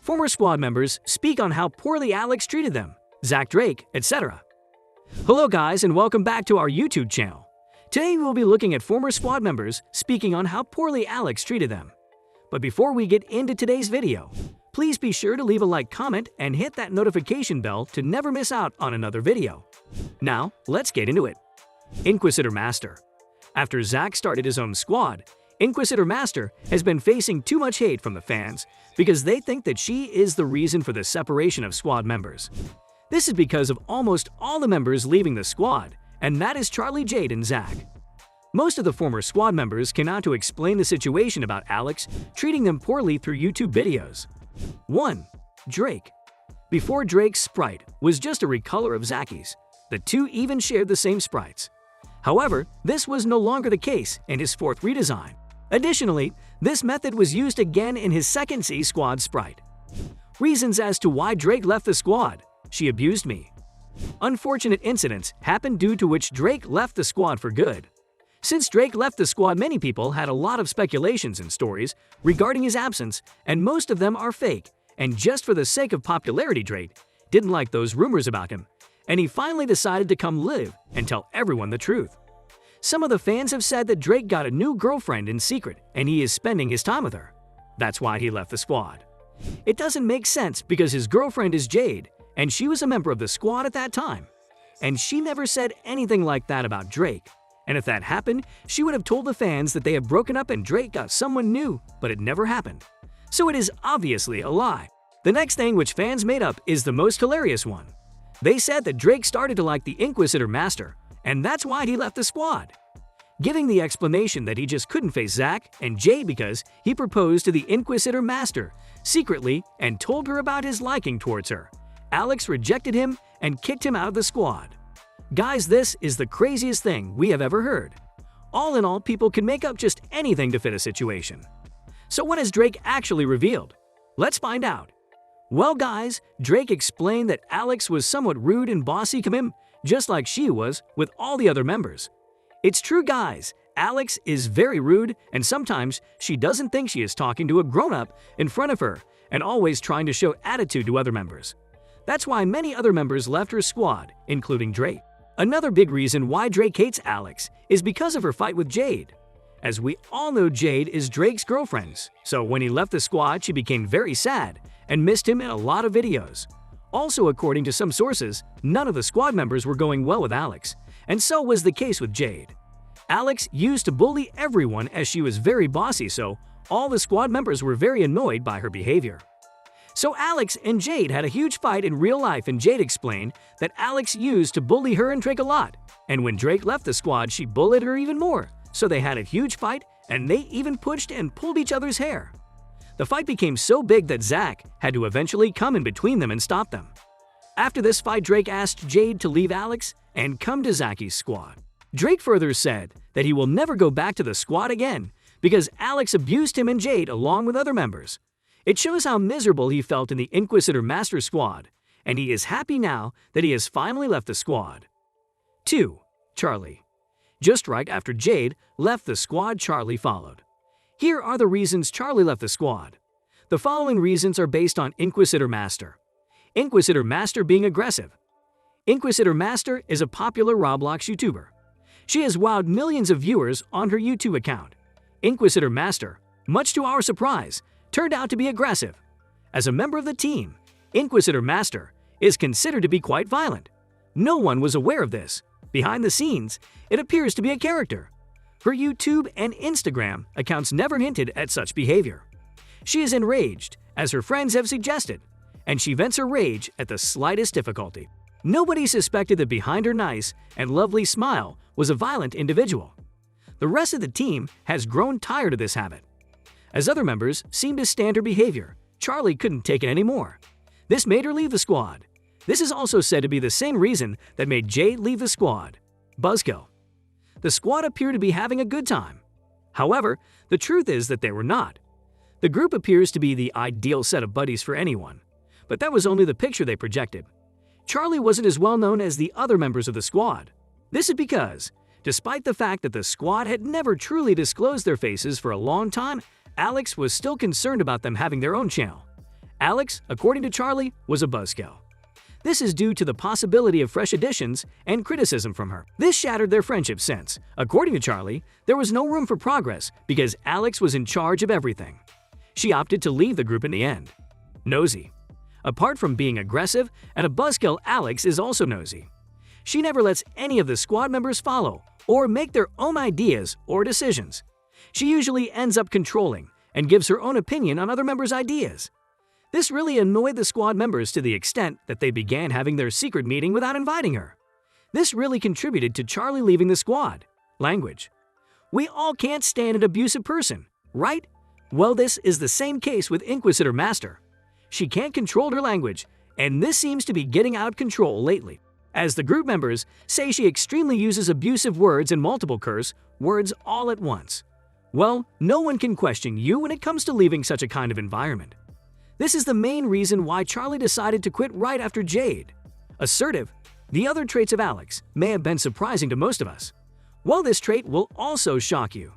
Former squad members speak on how poorly Alex treated them, Zack, Drake, etc. Hello guys, and welcome back to our YouTube channel. Today we'll be looking at former squad members speaking on how poorly Alex treated them. But before we get into today's video, please be sure to leave a like, comment, and hit that notification bell to never miss out on another video. Now, let's get into it. Inquisitor Master. After Zack started his own squad, Inquisitor Master has been facing too much hate from the fans because they think that she is the reason for the separation of squad members. This is because of almost all the members leaving the squad, and that is Charlie, Jade, and Zack. Most of the former squad members came out to explain the situation about Alex treating them poorly through YouTube videos. 1. Drake. Before, Drake's sprite was just a recolor of Zacky's. The two even shared the same sprites. However, this was no longer the case in his fourth redesign. Additionally, this method was used again in his second C squad sprite. Reasons as to why Drake left the squad. She abused me. Unfortunate incidents happened due to which Drake left the squad for good. Since Drake left the squad, many people had a lot of speculations and stories regarding his absence, and most of them are fake, and just for the sake of popularity, Drake didn't like those rumors about him, and he finally decided to come live and tell everyone the truth. Some of the fans have said that Drake got a new girlfriend in secret and he is spending his time with her. That's why he left the squad. It doesn't make sense because his girlfriend is Jade, and she was a member of the squad at that time. And she never said anything like that about Drake. And if that happened, she would have told the fans that they have broken up and Drake got someone new, but it never happened. So it is obviously a lie. The next thing which fans made up is the most hilarious one. They said that Drake started to like the Inquisitor Master, and that's why he left the squad. Giving the explanation that he just couldn't face Zack and Jade because he proposed to the Inquisitor Master secretly and told her about his liking towards her. Alex rejected him and kicked him out of the squad. Guys, this is the craziest thing we have ever heard. All in all, people can make up just anything to fit a situation. So what has Drake actually revealed? Let's find out. Well guys, Drake explained that Alex was somewhat rude and bossy to him, just like she was with all the other members. It's true guys, Alex is very rude, and sometimes she doesn't think she is talking to a grown-up in front of her and always trying to show attitude to other members. That's why many other members left her squad, including Drake. Another big reason why Drake hates Alex is because of her fight with Jade. As we all know, Jade is Drake's girlfriend, so when he left the squad, she became very sad and missed him in a lot of videos. Also, according to some sources, none of the squad members were going well with Alex, and so was the case with Jade. Alex used to bully everyone as she was very bossy, so all the squad members were very annoyed by her behavior. So Alex and Jade had a huge fight in real life, and Jade explained that Alex used to bully her and Drake a lot, and when Drake left the squad, she bullied her even more, so they had a huge fight and they even pushed and pulled each other's hair. The fight became so big that Zack had to eventually come in between them and stop them. After this fight, Drake asked Jade to leave Alex and come to Zacky's squad. Drake further said that he will never go back to the squad again because Alex abused him and Jade along with other members. It shows how miserable he felt in the Inquisitor Master squad, and he is happy now that he has finally left the squad. 2. Charlie. Just right after Jade left the squad, Charlie followed. Here are the reasons Charlie left the squad. The following reasons are based on Inquisitor Master. Inquisitor Master being aggressive. Inquisitor Master is a popular Roblox YouTuber. She has wowed millions of viewers on her YouTube account. Inquisitor Master, much to our surprise, turned out to be aggressive. As a member of the team, Inquisitor Master is considered to be quite violent. No one was aware of this. Behind the scenes, it appears to be a character. Her YouTube and Instagram accounts never hinted at such behavior. She is enraged, as her friends have suggested, and she vents her rage at the slightest difficulty. Nobody suspected that behind her nice and lovely smile was a violent individual. The rest of the team has grown tired of this habit. As other members seemed to stand her behavior, Charlie couldn't take it anymore. This made her leave the squad. This is also said to be the same reason that made Jade leave the squad. Buzzkill. The squad appeared to be having a good time. However, the truth is that they were not. The group appears to be the ideal set of buddies for anyone, but that was only the picture they projected. Charlie wasn't as well known as the other members of the squad. This is because, despite the fact that the squad had never truly disclosed their faces for a long time, Alex was still concerned about them having their own channel. Alex, according to Charlie, was a buzzkill. This is due to the possibility of fresh additions and criticism from her. This shattered their friendship since, according to Charlie, there was no room for progress because Alex was in charge of everything. She opted to leave the group in the end. Nosy. Apart from being aggressive and a buzzkill, Alex is also nosy. She never lets any of the squad members follow or make their own ideas or decisions. She usually ends up controlling and gives her own opinion on other members' ideas. This really annoyed the squad members to the extent that they began having their secret meeting without inviting her. This really contributed to Charlie leaving the squad. Language. We all can't stand an abusive person, right? Well, this is the same case with Inquisitor Master. She can't control her language, and this seems to be getting out of control lately. As the group members say, she extremely uses abusive words and multiple curse words all at once. Well, no one can question you when it comes to leaving such a kind of environment. This is the main reason why Charlie decided to quit right after Jade. Assertive. The other traits of Alex may have been surprising to most of us. Well, this trait will also shock you.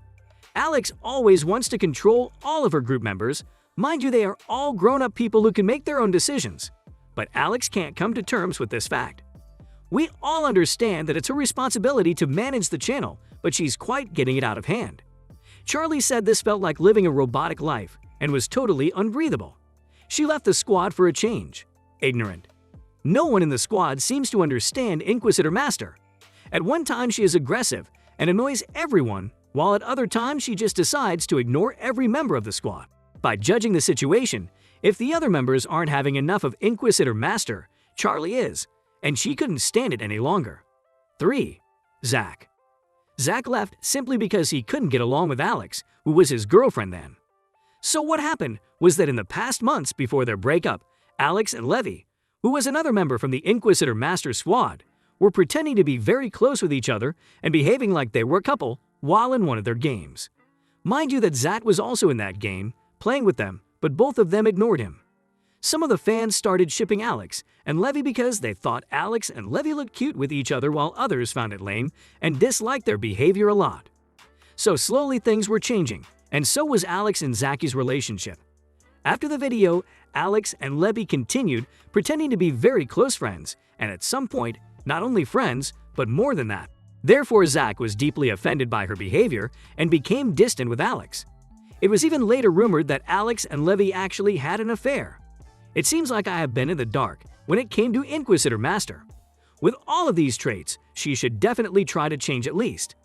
Alex always wants to control all of her group members. Mind you, they are all grown-up people who can make their own decisions. But Alex can't come to terms with this fact. We all understand that it's her responsibility to manage the channel, but she's quite getting it out of hand. Charlie said this felt like living a robotic life and was totally unbreathable. She left the squad for a change. Ignorant. No one in the squad seems to understand Inquisitor Master. At one time she is aggressive and annoys everyone, while at other times she just decides to ignore every member of the squad. By judging the situation, if the other members aren't having enough of Inquisitor Master, Charlie is, and she couldn't stand it any longer. 3. Zack. Zack left simply because he couldn't get along with Alex, who was his girlfriend then. So what happened was that in the past months before their breakup, Alex and Levy, who was another member from the Inquisitor Master squad, were pretending to be very close with each other and behaving like they were a couple while in one of their games. Mind you that Zack was also in that game, playing with them, but both of them ignored him. Some of the fans started shipping Alex and Levy because they thought Alex and Levy looked cute with each other, while others found it lame and disliked their behavior a lot. So slowly things were changing, and so was Alex and Zacky's relationship. After the video, Alex and Levy continued pretending to be very close friends, and at some point, not only friends, but more than that. Therefore, Zack was deeply offended by her behavior and became distant with Alex. It was even later rumored that Alex and Levy actually had an affair. It seems like I have been in the dark when it came to Inquisitor Master. With all of these traits, she should definitely try to change at least.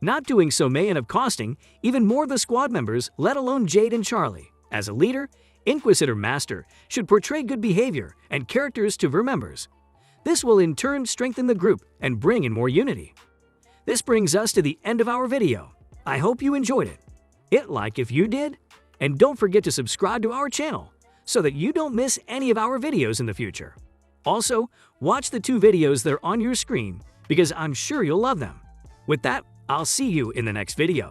Not doing so may end up costing even more of the squad members, let alone Jade and Charlie. As a leader, Inquisitor Master should portray good behavior and characters to her members. This will in turn strengthen the group and bring in more unity. This brings us to the end of our video. I hope you enjoyed it. Hit like if you did, and don't forget to subscribe to our channel so that you don't miss any of our videos in the future. Also, watch the 2 videos that are on your screen because I'm sure you'll love them. With that, I'll see you in the next video.